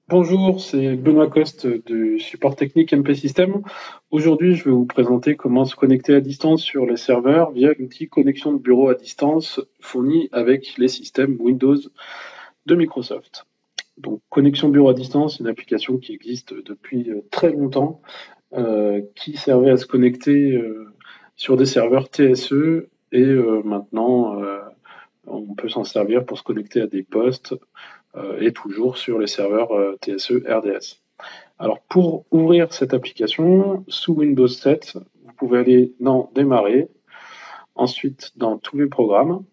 Bonjour, c'est Benoît Coste du support technique MP System. Aujourd'hui, je vais vous présenter comment se connecter à distance sur les serveurs via l'outil connexion de bureau à distance fourni avec les systèmes Windows de Microsoft. Donc, connexion bureau à distance, c'est une application qui existe depuis très longtemps, qui servait à se connecter sur des serveurs TSE et maintenant on peut s'en servir pour se connecter à des postes et toujours sur les serveurs TSE RDS. Alors pour ouvrir cette application sous Windows 7, vous pouvez aller dans Démarrer, ensuite dans Tous les programmes,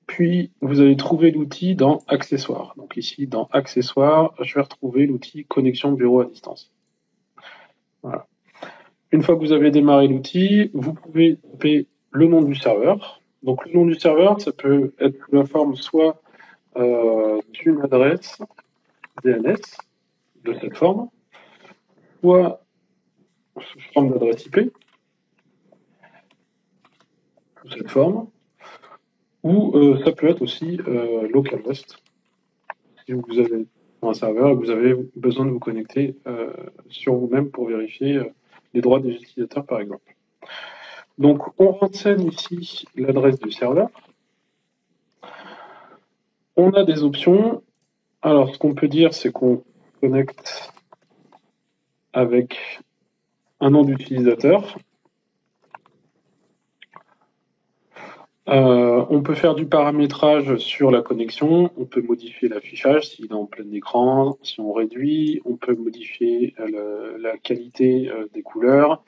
puis vous allez trouver l'outil dans Accessoires. Donc ici dans Accessoires, je vais retrouver l'outil Connexion Bureau à distance. Voilà. Une fois que vous avez démarré l'outil, vous pouvez taper le nom du serveur. Donc le nom du serveur, ça peut être sous la forme soit d'une adresse DNS de cette forme, soit sous forme d'adresse IP, sous cette forme, ou ça peut être aussi localhost, si vous avez un serveur et que vous avez besoin de vous connecter sur vous-même pour vérifier les droits des utilisateurs, par exemple. Donc, on renseigne ici l'adresse du serveur. On a des options. Alors, ce qu'on peut dire, c'est qu'on connecte avec un nom d'utilisateur. On peut faire du paramétrage sur la connexion, on peut modifier l'affichage s'il est en plein écran, si on réduit, on peut modifier la qualité des couleurs,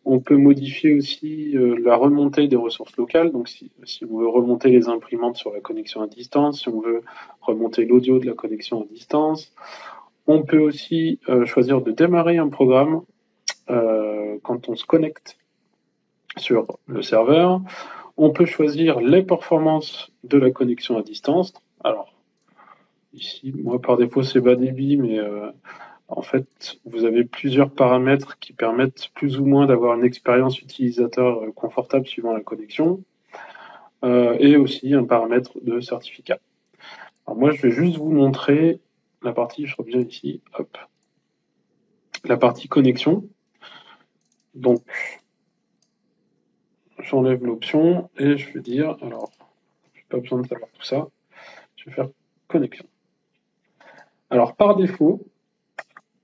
on peut modifier aussi la remontée des ressources locales, donc si on veut remonter les imprimantes sur la connexion à distance, si on veut remonter l'audio de la connexion à distance. On peut aussi choisir de démarrer un programme quand on se connecte sur le serveur. On peut choisir les performances de la connexion à distance. Alors, ici, moi, par défaut, c'est bas débit, mais en fait, vous avez plusieurs paramètres qui permettent plus ou moins d'avoir une expérience utilisateur confortable suivant la connexion, et aussi un paramètre de certificat. Alors moi, je vais juste vous montrer la partie, je reviens ici, hop, la partie connexion. Donc, j'enlève l'option et je vais dire, alors, j'ai pas besoin de savoir tout ça, je vais faire connexion. Alors, par défaut,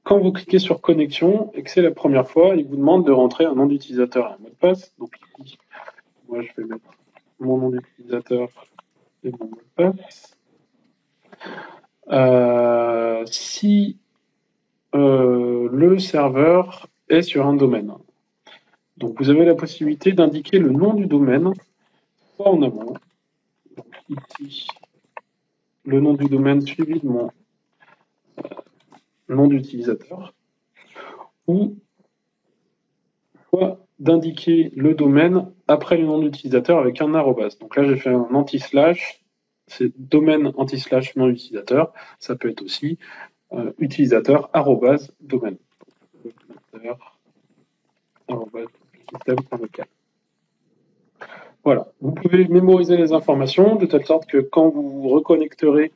quand vous cliquez sur connexion et que c'est la première fois, il vous demande de rentrer un nom d'utilisateur et un mot de passe. Donc ici, moi je vais mettre mon nom d'utilisateur et mon mot de passe. Si le serveur est sur un domaine. Donc vous avez la possibilité d'indiquer le nom du domaine, soit en amont. Donc ici, le nom du domaine suivi de mon nom d'utilisateur, ou soit d'indiquer le domaine après le nom d'utilisateur avec un arrobase. Donc là, j'ai fait un anti-slash, c'est domaine anti-slash nom utilisateur. Ça peut être aussi utilisateur arrobase domaine. Système.local. Voilà, vous pouvez mémoriser les informations de telle sorte que quand vous vous reconnecterez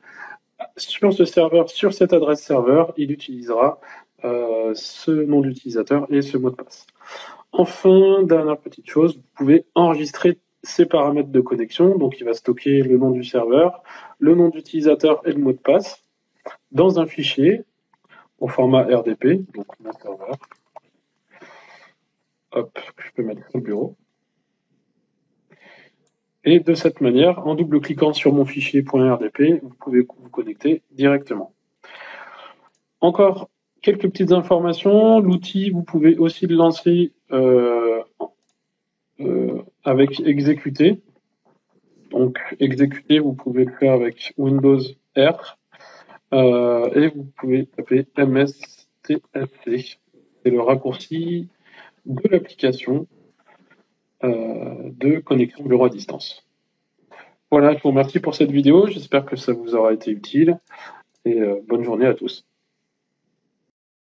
sur ce serveur, sur cette adresse serveur, il utilisera ce nom d'utilisateur et ce mot de passe. Enfin, dernière petite chose, vous pouvez enregistrer ces paramètres de connexion. Donc, il va stocker le nom du serveur, le nom d'utilisateur et le mot de passe dans un fichier au format RDP, donc mon serveur. Hop, je peux mettre au bureau. Et de cette manière, en double-cliquant sur mon fichier .rdp, vous pouvez vous connecter directement. Encore quelques petites informations. L'outil, vous pouvez aussi le lancer avec exécuter. Donc, exécuter, vous pouvez le faire avec Windows R. Et vous pouvez taper MSTFC. C'est le raccourci de l'application de connexion bureau à distance. Voilà, je vous remercie pour cette vidéo. J'espère que ça vous aura été utile. Et bonne journée à tous.